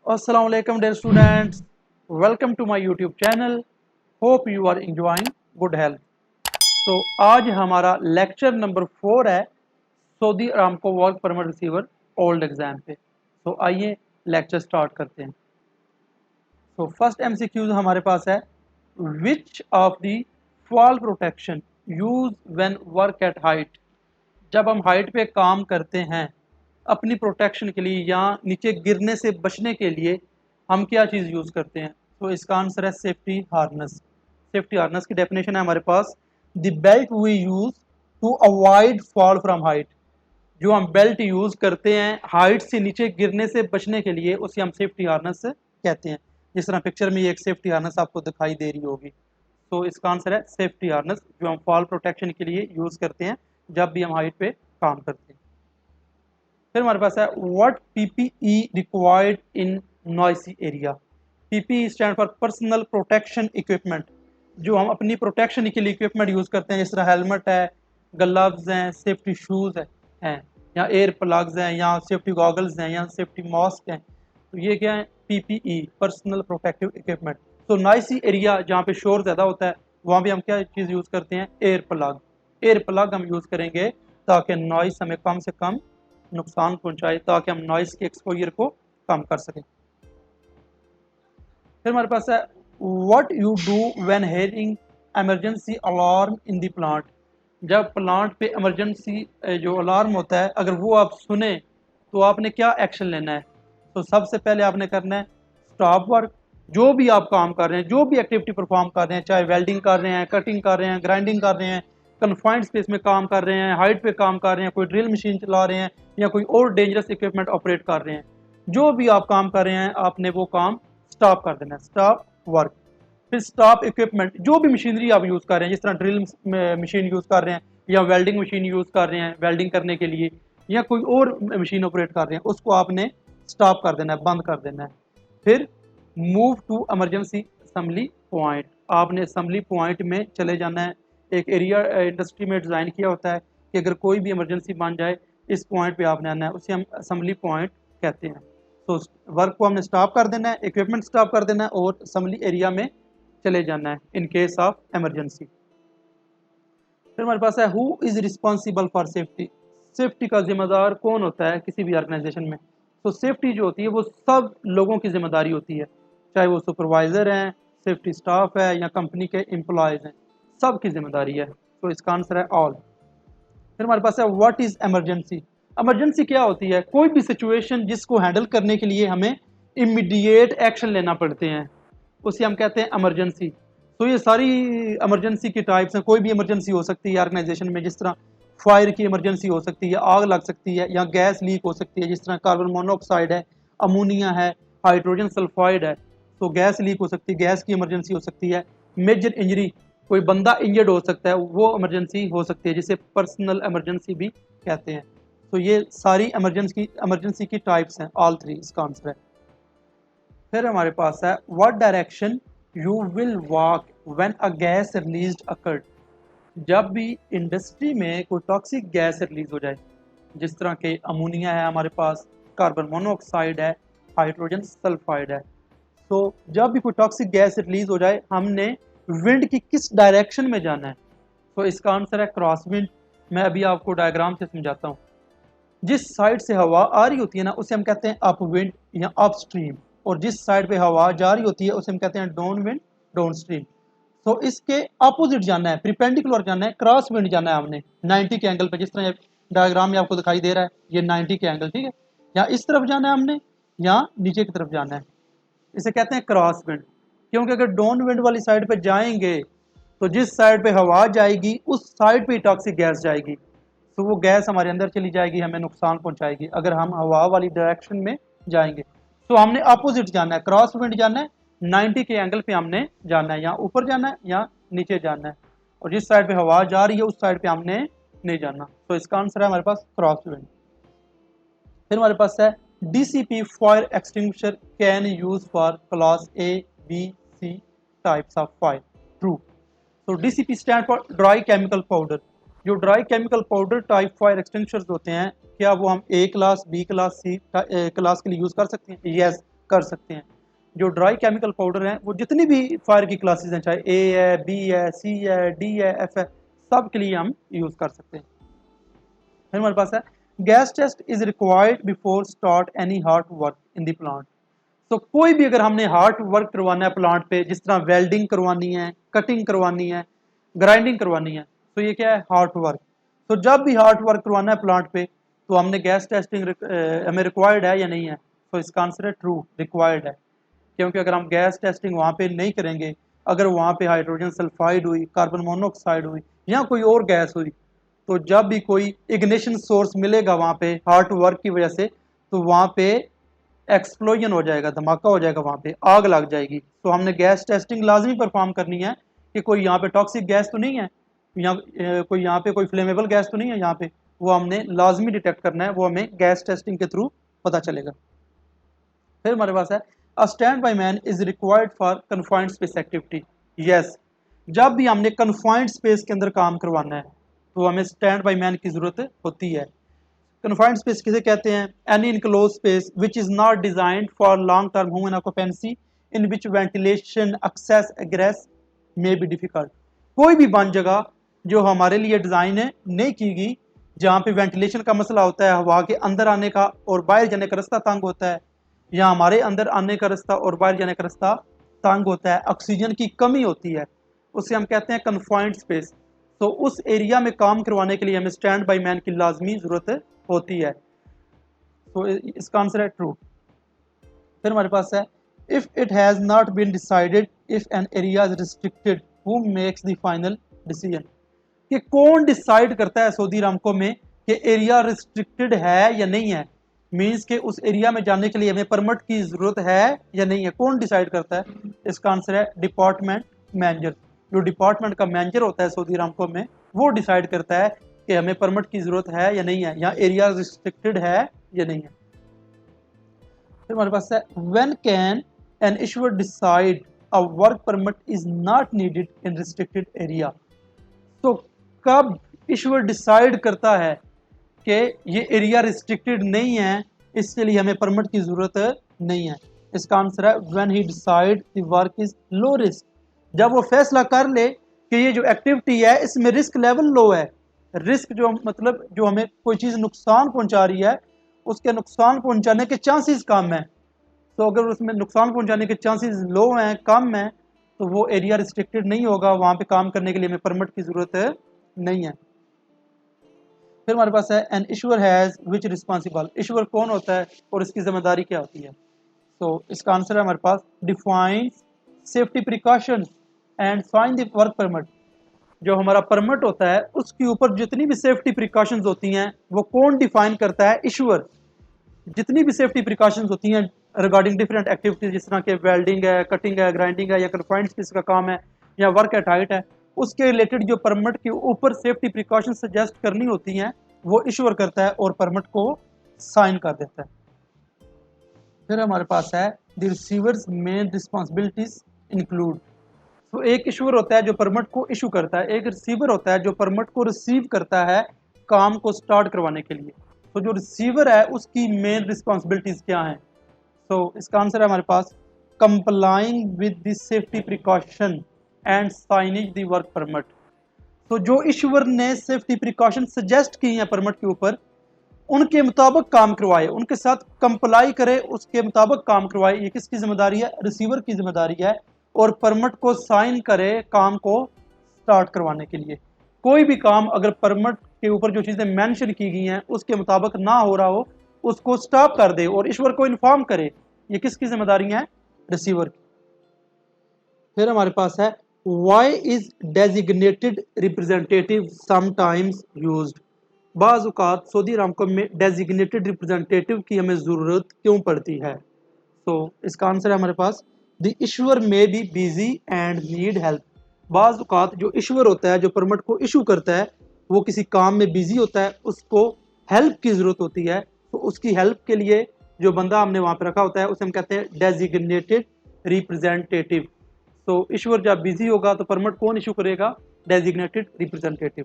Assalamualaikum dear students, welcome to my YouTube channel. Hope you are enjoying good health. तो आज हमारा lecture number 4 है Saudi Aramco work permit receiver old exam पे। तो आइए lecture start करते हैं। तो फर्स्ट एमसीक्यूज हमारे पास है, which of the fall protection use when work at height. जब हम हाइट पे काम करते हैं अपनी प्रोटेक्शन के लिए या नीचे गिरने से बचने के लिए हम क्या चीज़ यूज़ करते हैं? तो इसका आंसर है सेफ्टी हार्नस। सेफ्टी हार्नस की डेफिनेशन है हमारे पास, the belt we use to avoid fall from height. जो हम बेल्ट यूज़ करते हैं हाइट से नीचे गिरने से बचने के लिए उसे हम सेफ्टी हार्नस कहते हैं। जिस तरह पिक्चर में ये एक सेफ्टी हार्नस आपको दिखाई दे रही होगी। तो इसका आंसर है सेफ्टी हार्नस, जो हम फॉल प्रोटेक्शन के लिए यूज़ करते हैं जब भी हम हाइट पे काम करते हैं। फिर हमारे पास है, what PPE required in noisy area. PPE stand for personal protection equipment. जो हम अपनी प्रोटेक्शन के लिए इक्विपमेंट यूज़ करते हैं, जिस तरह हेलमेट है, ग्लव्स हैं, सेफ्टी शूज़ हैं, या एयर प्लग्स हैं, या सेफ्टी गॉगल्स हैं, या सेफ्टी मास्क हैं। तो ये क्या है? PPE, personal protective equipment. तो नॉइसी एरिया जहाँ पे शोर ज़्यादा होता है वहाँ भी हम क्या चीज़ यूज़ करते हैं? Air plug. एयर प्लग हम यूज़ करेंगे ताकि नॉइस हमें कम से कम नुकसान पहुंचाए, ताकि हम नॉइस के एक्सपोजर को कम कर सकें। फिर हमारे पास है, what you do when hearing emergency alarm in the plant. जब प्लांट पे इमरजेंसी जो अलार्म होता है अगर वो आप सुने तो आपने क्या एक्शन लेना है? तो सबसे पहले आपने करना है स्टॉप वर्क। जो भी आप काम कर रहे हैं, जो भी एक्टिविटी परफॉर्म कर रहे हैं, चाहे वेल्डिंग कर रहे हैं, कटिंग कर रहे हैं, ग्राइंडिंग कर रहे हैं, कन्फाइंड स्पेस में काम कर रहे हैं, हाइट पे काम कर रहे हैं, कोई ड्रिल मशीन चला रहे हैं, या कोई और डेंजरस इक्विपमेंट ऑपरेट कर रहे हैं, जो भी आप काम कर रहे हैं आपने वो काम स्टॉप कर देना है, स्टॉप वर्क। फिर स्टॉप इक्विपमेंट, जो भी मशीनरी आप यूज़ कर रहे हैं, जिस तरह ड्रिल मशीन यूज़ कर रहे हैं, या वेल्डिंग मशीन यूज़ कर रहे हैं वेल्डिंग करने के लिए, या कोई और मशीन ऑपरेट कर रहे हैं, उसको आपने स्टॉप कर देना है, बंद कर देना है। फिर move to emergency assembly point. आपने असम्बली पॉइंट में चले जाना है। एक एरिया इंडस्ट्री में डिज़ाइन किया होता है कि अगर कोई भी इमरजेंसी बन जाए इस पॉइंट पे आपने आना है, उसे हम असम्बली पॉइंट कहते हैं। तो वर्क को हमने स्टॉप कर देना है, इक्विपमेंट स्टॉप कर देना है, और असम्बली एरिया में चले जाना है इन केस ऑफ इमरजेंसी। फिर हमारे पास है, who is responsible for safety. Safety का जिम्मेदार कौन होता है किसी भी ऑर्गेनाइजेशन में? तो सेफ्टी जो होती है वो सब लोगों की जिम्मेदारी होती है, चाहे वो सुपरवाइज़र हैं, सेफ्टी स्टाफ है, या कंपनी के एम्प्लॉयज़ हैं, सब की जिम्मेदारी है। तो इसका आंसर है ऑल। फिर हमारे पास है, व्हाट इज़ इमरजेंसी। इमरजेंसी क्या होती है? कोई भी सिचुएशन जिसको हैंडल करने के लिए हमें इमीडिएट एक्शन लेना पड़ते हैं, उसे हम कहते हैं इमरजेंसी। तो ये सारी इमरजेंसी की टाइप्स हैं। कोई भी इमरजेंसी हो सकती है ऑर्गेनाइजेशन में, जिस तरह फायर की इमरजेंसी हो सकती है, आग लग सकती है, या गैस लीक हो सकती है, जिस तरह कार्बन मोनोऑक्साइड है, अमोनिया है, हाइड्रोजन सल्फाइड है। तो गैस लीक हो सकती है, गैस की इमरजेंसी हो सकती है। मेजर इंजरी, कोई बंदा इंजर्ड हो सकता है, वो इमरजेंसी हो सकती है, जिसे पर्सनल इमरजेंसी भी कहते हैं। तो ये सारी इमरजेंसी की टाइप्स हैं, ऑल थ्री इसका आंसर है। फिर हमारे पास है, what direction you will walk when a gas released occurred. जब भी इंडस्ट्री में कोई टॉक्सिक गैस रिलीज हो जाए, जिस तरह के अमोनिया है हमारे पास, कार्बन मोनोऑक्साइड है, हाइड्रोजन सल्फाइड है, तो जब भी कोई टॉक्सिक गैस रिलीज हो जाए हमने विंड की किस डायरेक्शन में जाना है? तो इसका आंसर है क्रॉस विंड। मैं अभी आपको डायग्राम से समझाता हूँ। जिस साइड से हवा आ रही होती है ना उसे हम कहते हैं अप विंड या अप स्ट्रीम, और जिस साइड पे हवा जा रही होती है उसे हम कहते हैं डाउन विंड, डाउन स्ट्रीम। तो इसके अपोजिट जाना है, प्रिपेंडिकुलर जाना है, क्रॉस विंड जाना है हमने 90 के एंगल पे। जिस तरह डायग्राम में आपको दिखाई दे रहा है ये 90 के एंगल, ठीक है। या इस तरफ जाना है हमने, या नीचे की तरफ जाना है, इसे कहते हैं क्रॉस विंड। क्योंकि अगर डाउन विंड वाली साइड पे जाएंगे तो जिस साइड पे हवा जाएगी उस साइड पे टॉक्सिक गैस जाएगी, तो वो गैस हमारे अंदर चली जाएगी, हमें नुकसान पहुंचाएगी अगर हम हवा वाली डायरेक्शन में जाएंगे। तो हमने अपोजिट जाना है, क्रॉस विंड जाना है, 90 के एंगल पे हमने जाना है, या ऊपर जाना है या नीचे जाना है, और जिस साइड पे हवा जा रही है उस साइड पे हमने नहीं जाना। तो इसका आंसर है हमारे पास क्रॉस विंड। फिर हमारे पास है, DCP fire extinguisher can use for class A B C types of fire. True. तो DCP stand for dry chemical powder. जो dry chemical powder type fire extinguishers होते हैं, क्या वो हम A class, B class, C class के लिए use कर सकते हैं? यस। कर सकते हैं। जो ड्राई केमिकल पाउडर हैं वो जितनी भी फायर की क्लासेस हैं, चाहे ए है, बी है, सी है, डी है, एफ है, सब के लिए हम यूज़ कर सकते हैं। फिर हमारे पास है gas test is required before start any hard work in the plant. तो कोई भी अगर हमने हार्ड वर्क करवाना है प्लांट पे, जिस तरह वेल्डिंग करवानी है, कटिंग करवानी है, ग्राइंडिंग करवानी है, तो ये क्या है, हार्ड वर्क। तो जब भी हार्ड वर्क करवाना है प्लांट पे, तो हमने गैस टेस्टिंग हमें रिक्वायर्ड है या नहीं है? तो इसका आंसर है ट्रू, रिक्वायर्ड है। क्योंकि अगर हम गैस टेस्टिंग वहाँ पे नहीं करेंगे, अगर वहाँ पे हाइड्रोजन सल्फाइड हुई, कार्बन मोनोऑक्साइड हुई या कोई और गैस हुई, तो जब भी कोई इग्निशन सोर्स मिलेगा वहाँ पे हार्ड वर्क की वजह से, तो वहाँ पे एक्सप्लोजन हो जाएगा, धमाका हो जाएगा, वहाँ पे आग लग जाएगी। तो हमने गैस टेस्टिंग लाजमी परफॉर्म करनी है कि कोई यहाँ पे टॉक्सिक गैस तो नहीं है, कोई यहाँ पे कोई फ्लेमेबल गैस तो नहीं है यहाँ पे, वो हमने लाजमी डिटेक्ट करना है, वो हमें गैस टेस्टिंग के थ्रू पता चलेगा। फिर हमारे पास है a stand by man is required for confined space activity. Yes, जब भी हमने कन्फाइंड स्पेस के अंदर काम करवाना है तो हमें स्टैंड बाई मैन की जरूरत होती है। कन्फाइंड स्पेस किसे कहते हैं? Any enclose space which is not designed for long term human occupancy in which ventilation access egress may be difficult. कोई भी बंद जगह जो हमारे लिए डिजाइन है नहीं की गई, जहाँ पे वेंटिलेशन का मसला होता है, हवा के अंदर आने का और बाहर जाने का रास्ता तंग होता है, या हमारे अंदर आने का रास्ता और बाहर जाने का रास्ता तंग होता है, ऑक्सीजन की कमी होती है, उसे हम कहते हैं कन्फाइंड स्पेस। तो उस एरिया में काम करवाने के लिए हमें स्टैंड बाई मैन की लाजमी ज़रूरत होती है। तो इसका आंसर है ट्रू। फिर हमारे पास है if it has not been decided if an area is restricted who makes the final decision. कि कौन डिसाइड करता है सऊदी अरामको में कि एरिया रिस्ट्रिक्टेड है या नहीं है, मीन्स कि उस एरिया में जाने के लिए हमें परमिट की ज़रूरत है या नहीं है, कौन डिसाइड करता है? इसका आंसर है डिपार्टमेंट मैनेजर। जो डिपार्टमेंट का मैनेजर होता है सऊदी अरामको में, वो डिसाइड करता है कि हमें परमिट की ज़रूरत है या नहीं है, या एरिया रिस्ट्रिक्टेड है या नहीं है। फिर हमारे पास है when can an issuer decide a work permit is not needed in restricted area. तो कब इशूअर डिसाइड करता है कि ये एरिया रिस्ट्रिक्टेड नहीं है, इसके लिए हमें परमिट की ज़रूरत नहीं है? इसका आंसर है when he decide the work is low risk. जब वो फैसला कर ले कि ये जो एक्टिविटी है इसमें रिस्क लेवल लो है, रिस्क जो मतलब जो हमें कोई चीज़ नुकसान पहुंचा रही है, उसके नुकसान पहुंचाने के चांसेस कम है, तो अगर उसमें नुकसान पहुंचाने के चांसेस लो हैं, कम हैं, तो वो एरिया रिस्ट्रिक्टेड नहीं होगा, वहाँ पे काम करने के लिए हमें परमिट की ज़रूरत नहीं है। फिर हमारे पास है an issuer has which responsible. Issuer कौन होता है और इसकी जिम्मेदारी क्या होती है? तो इसका आंसर है हमारे पास defines safety precaution and sign the work permit. जो हमारा परमिट होता है उसके ऊपर जितनी भी सेफ्टी प्रिकॉशंस होती हैं वो कौन डिफाइन करता है? इशूअर। जितनी भी सेफ्टी प्रिकॉशंस होती हैं रिगार्डिंग डिफरेंट एक्टिविटीज, जिस तरह के वेल्डिंग है, कटिंग है, ग्राइंडिंग है, या कन्फाइंड स्पेस का काम है, या वर्क एट हाइट है, उसके रिलेटेड जो परमिट के ऊपर सेफ्टी प्रिकॉशन सजेस्ट करनी होती हैं वो इशूअर करता है और परमिट को साइन कर देता है। फिर हमारे पास है the receivers main responsibilities include. तो एक इशूअर होता है जो परमिट को इशू करता है, एक रिसीवर होता है जो परमिट को रिसीव करता है काम को स्टार्ट करवाने के लिए। तो जो रिसीवर है उसकी मेन रिस्पॉन्सिबिलिटीज क्या हैं? तो इसका आंसर है हमारे पास complying with the safety precaution and signing the work permit. तो जो इशूअर ने सेफ्टी प्रिकॉशन सजेस्ट की हैं परमिट के ऊपर, उनके मुताबिक काम करवाए, उनके साथ कंप्लाई करे, उसके मुताबिक काम करवाए, ये किसकी जिम्मेदारी है? रिसीवर की जिम्मेदारी है। और परमिट को साइन करे काम को स्टार्ट करवाने के लिए। कोई भी काम अगर परमिट के ऊपर जो चीज़ें मेंशन की गई हैं उसके मुताबिक ना हो रहा हो, उसको स्टॉप कर दे और ईश्वर को इन्फॉर्म करे, ये किसकी जिम्मेदारी है? रिसीवर की। फिर हमारे पास है why is designated representative sometimes used. बाज़ औक़ात सऊदी अरामको में डेजिग्नेटेड रिप्रेजेंटेटिव की हमें ज़रूरत क्यों पड़ती है? तो इसका आंसर है हमारे पास द इशूअर में be busy and need help. बाज़ औक़ात जो इशूअर होता है, जो परमिट को इशू करता है, वो किसी काम में बिजी होता है, उसको हेल्प की ज़रूरत होती है, तो उसकी हेल्प के लिए जो बंदा हमने वहाँ पर रखा होता है उसे हम कहते हैं डेजिग्नेटेड रिप्रेजेंटेटिव। तो इशूअर जब बिजी होगा तो परमिट कौन इशू करेगा? Designated representative.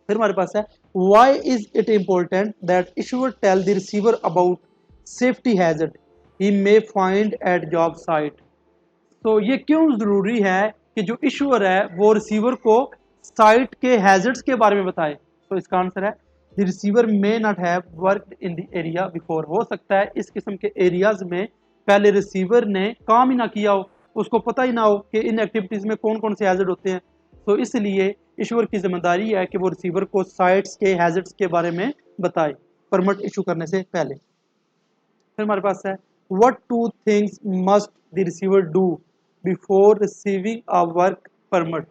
फिर हमारे पास है why is it important that issuer tell the receiver about safety hazard. He may find at job site. तो ये क्यों ज़रूरी है कि जो इशूअर है वो रिसीवर को साइट के हैजर्ड्स के बारे में बताए? तो इसका आंसर है the receiver may not have worked in the area before. हो सकता है इस किस्म के एरियाज में पहले रिसीवर ने काम ही ना किया हो, उसको पता ही ना हो कि इन एक्टिविटीज़ में कौन कौन से हैजर्ड होते हैं। तो इसलिए इशूअर की जिम्मेदारी है कि वो रिसीवर को साइट्स के हैजर्ड्स के बारे में बताए परमिट इशू करने से पहले। फिर हमारे पास है what two things must the receiver do before receiving a work permit.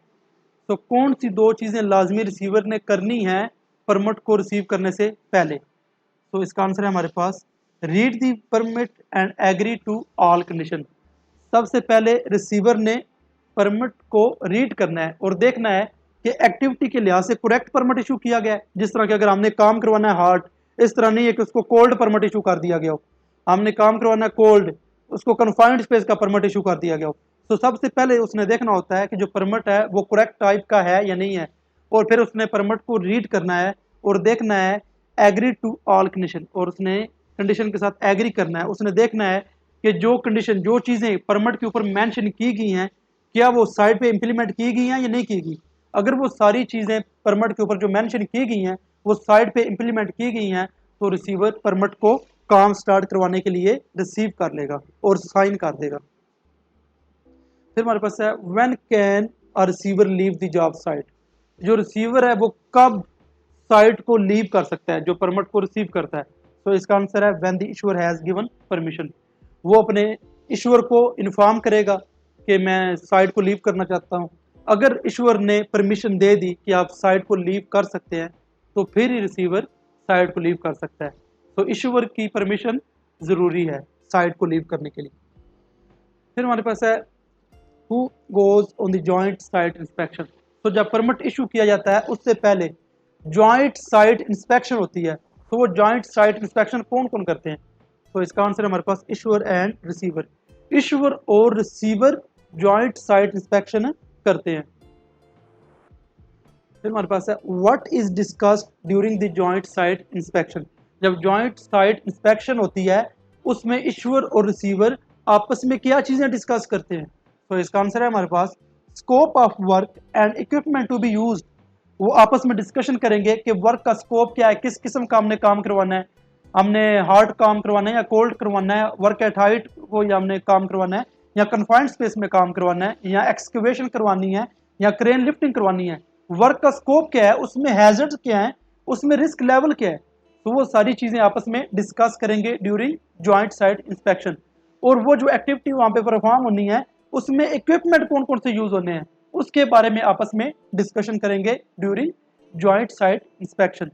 तो कौन सी दो चीज़ें लाजमी रिसीवर ने करनी है परमिट को रिसीव करने से पहले? तो इसका आंसर है हमारे पास read the permit and agree to all condition. सबसे पहले रिसीवर ने परमिट को रीड करना है और देखना है कि एक्टिविटी के लिहाज से करेक्ट परमिट इशू किया गया है। जिस तरह के अगर हमने काम करवाना है हार्ड, इस तरह नहीं है कि उसको कोल्ड परमिट इशू कर दिया गया हो। हमने काम करवाना है कोल्ड, उसको कन्फाइंड स्पेस का परमिट इशू कर दिया गया हो। तो सबसे पहले उसने देखना होता है कि जो परमिट है वो करेक्ट टाइप का है या नहीं है, और फिर उसने परमिट को रीड करना है और देखना है एग्री टू ऑल कंडीशन, और उसने कंडीशन के साथ एग्री करना है। उसने देखना है कि जो कंडीशन, जो चीज़ें परमिट के ऊपर मेंशन की गई हैं, क्या वो साइट पे इंप्लीमेंट की गई हैं या नहीं की गई। अगर वो सारी चीज़ें परमिट के ऊपर जो मेंशन की गई हैं वो साइट पे इंप्लीमेंट की गई हैं, तो रिसीवर परमिट को काम स्टार्ट करवाने के लिए रिसीव कर लेगा और साइन कर देगा। फिर हमारे पास है when can a receiver leave the job site. जो रिसीवर है वो कब साइट को लीव कर सकता है जो परमिट को रिसीव करता है? तो इसका आंसर है when the issuer has given permission. वो अपने इशूअर को इन्फॉर्म करेगा कि मैं साइट को लीव करना चाहता हूँ। अगर इशूअर ने परमिशन दे दी कि आप साइट को लीव कर सकते हैं, तो फिर ही रिसीवर साइट को लीव कर सकता है। तो इशूअर की परमिशन ज़रूरी है साइट को लीव करने के लिए। फिर हमारे पास है who goes on the joint site inspection. तो जब परमिट इशू किया जाता है उससे पहले जॉइंट साइट इंस्पेक्शन होती है। तो वो जॉइंट साइट इंस्पेक्शन कौन कौन करते हैं? तो इसका आंसर है हमारे पास इशूअर एंड रिसीवर। इशूअर और रिसीवर जॉइंट साइट इंस्पेक्शन करते हैं। फिर हमारे पास है what is discussed during the joint site inspection. जब जॉइंट साइट इंस्पेक्शन होती है उसमें इशूअर और रिसीवर आपस में क्या चीज़ें डिस्कस करते हैं? तो इसका आंसर है हमारे पास scope of work and equipment to be used. वो आपस में डिस्कशन करेंगे कि वर्क का स्कोप क्या है, किस किस्म का हमने काम करवाना है। हमने हार्ड काम करवाना है या कोल्ड करवाना है, वर्क एट हाइट को या हमने काम करवाना है या कन्फाइंड स्पेस में काम करवाना है, या एक्सकवेशन करवानी है या क्रेन लिफ्टिंग करवानी है। वर्क का स्कोप क्या है, उसमें हैजर्ड क्या है, उसमें रिस्क लेवल क्या है। तो वो सारी चीज़ें आपस में डिस्कस करेंगे ड्यूरिंग जॉइंट साइट इंस्पेक्शन। और वो जो एक्टिविटी वहाँ पे परफॉर्म होनी है उसमें इक्विपमेंट कौन कौन से यूज़ होने हैं उसके बारे में आपस में डिस्कशन करेंगे ड्यूरिंग जॉइंट साइट इंस्पेक्शन।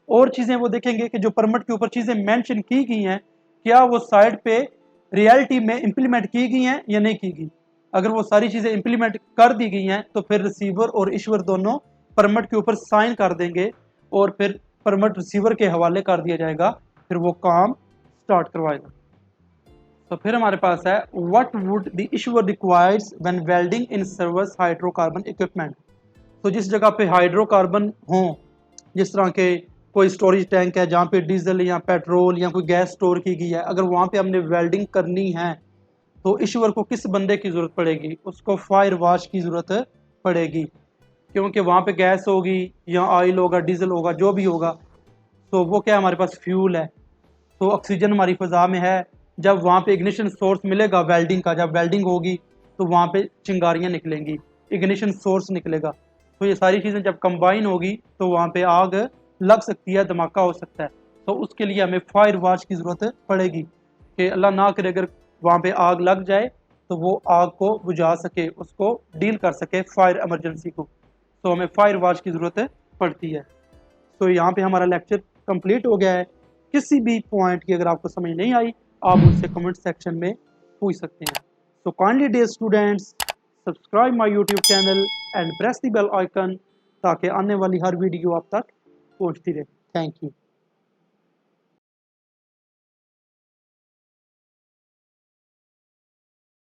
और चीज़ें वो देखेंगे कि जो परमिट के ऊपर चीज़ें मेंशन की गई हैं क्या वो साइट पे रियलिटी में इंप्लीमेंट की गई हैं या नहीं की गई। अगर वो सारी चीज़ें इंप्लीमेंट कर दी गई हैं तो फिर रिसीवर और इशूअर दोनों परमिट के ऊपर साइन कर देंगे और फिर परमिट रिसीवर के हवाले कर दिया जाएगा, फिर वो काम स्टार्ट करवाएगा। तो फिर हमारे पास है what would the issuer requires when welding in service hydrocarbon equipment. तो जिस जगह पे हाइड्रोकार्बन हों, जिस तरह के कोई स्टोरेज टैंक है जहाँ पे डीजल या पेट्रोल या कोई गैस स्टोर की गई है, अगर वहाँ पे हमने वेल्डिंग करनी है तो इशूअर को किस बंदे की ज़रूरत पड़ेगी? उसको फायर वाश की ज़रूरत पड़ेगी, क्योंकि वहाँ पे गैस होगी या ऑयल होगा, डीजल होगा, जो भी होगा। तो वो क्या हमारे पास फ्यूल है। तो ऑक्सीजन हमारी फ़ज़ा में है, जब वहाँ पे इग्निशन सोर्स मिलेगा वेल्डिंग का, जब वेल्डिंग होगी तो वहाँ पे चिंगारियाँ निकलेंगी, इग्निशन सोर्स निकलेगा। तो ये सारी चीज़ें जब कंबाइन होगी तो वहाँ पे आग लग सकती है, धमाका हो सकता है। तो उसके लिए हमें फायर वाश की ज़रूरत पड़ेगी कि अल्लाह ना करे अगर वहाँ पे आग लग जाए तो वो आग को बुझा सके, उसको डील कर सके फायर इमरजेंसी को। तो हमें फायर वाश की ज़रूरत पड़ती है। तो यहाँ पे हमारा लेक्चर कंप्लीट हो गया है। किसी भी पॉइंट की अगर आपको समझ नहीं आई आप मुझसे कमेंट सेक्शन में पूछ सकते हैं। So kindly dear students, subscribe my YouTube channel and press the bell icon ताकि आने वाली हर वीडियो आप तक पहुंचती रहे। Thank you.